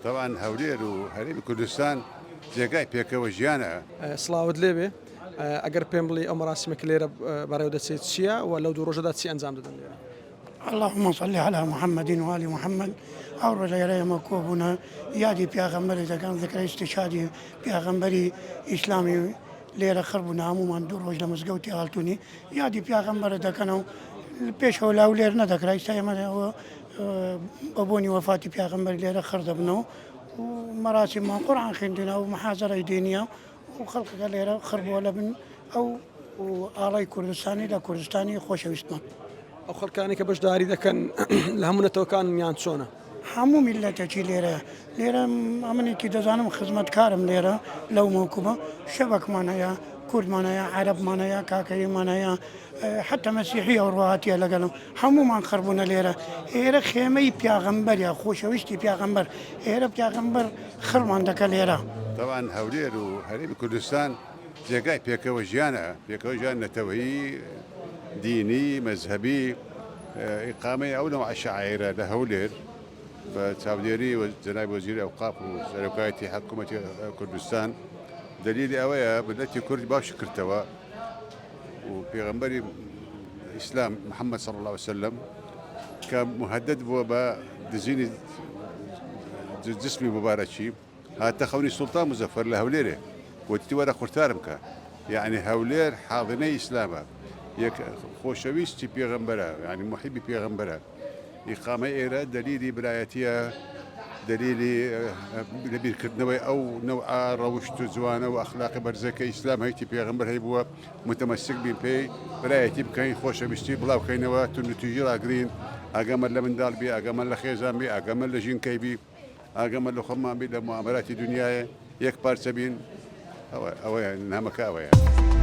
طبعا هەولێر و هەرێمی کوردستان جێگای پێکەوە ژیانە. سڵاوت لێبێ ئەگەر پێم بڵی ئەو مەراسمێک لێرە بەڕێوە دەچێت چییە و لەو دوو ڕۆژەدا چی ئەنجام دەدەن لێرە؟ اللهم صل على محمد وآل محمد. أول ليلة مكوبنا يادي بيغمبري إذا كان ذكر استشهادي بيغمبري إسلامي ليرة خربنا عموما دور وجه مزقوتي غالتوني يادي بيغمبري إذا كانوا بيش هو لا ولير ندكر يستيما هو أبوني وفاتي بيغمبري ليرة خربنا ومراسم قرآن خندنا ومحاضرة دينية وخلق ليرة خربوا لبن أو وآلي كردستاني لا كردستاني خوش ويستمان. ئەو خەڵکانی کە بەشداری دەکەن لە هەموو نەتەوەکانیان چۆنە؟ هەموو میلەتێکی لێرە ئەمنێکی دەزانم خزمەتکارم لێرە لەو موکوبە شەبەکمان هەیە کوردمان هەیە عەرەبمان هەیە کاکەیمان هەیە حتى مەسیحی ئەوڕوهاتیە لەگەڵم هەمومان خڕبوونە لێرە ئێرە خێمەی پیاغەمبەریە خۆشەویستی پیاغەمبەر ئێرە پیاغەمبەر خڕمان دەکە لێرە. طبعا هەولێر و هەرێمی کوردستان جێگای پێکەوە ژیانە، پێکەوە ژیان نەتەوەیی دینی مەذهبی ئیقامەی ئەو نەوع شەعائیرە لە هەولێر بە چاودێری جەنابی وەزیری ئەوقاف و سەرۆکایەتی حکوومەتی کوردستان دلیلی ئەوەیە ملەتی کوردی باش کردەوە و پێغەمبەری ئیسلام محەممەد صلی الله عليه وسلم کە مهدد بووە بە دزینی جسمی مبارەکی هاتە خەونی سوڵتان مزەفەر لە هەولێرێ وتی وەرە قورتارم کە یعنی هەولێر حاضنەی ئیسلامە یەک خۆشەویستی پێغەمبەرە یعنی محیبی پێغەمبەرە ئیقامەی ئێرە دلیلی برایەتیە دلیلی لەبیرکردنەوەی ئەو نەوعە ڕەوشت و جوانە و ئەخلاقی بەرزەکە ئیسلام هەیەی پێغەمبەر هەیە بووە متمەسک بین پێی برایەتی بکەین خۆشەویستی بڵاو بکەینەوە توندوتیژی ڕاگرین ئاگەمە لە منداڵ بی ئاگەمە لە خێزان بی ئاگەمە لە ژینکەی بی ئاگەمە لە خۆمان بی لە معامەلاتی دنیاە یەک پارچە بین ئەوەیە نامەکە ئەوەیە.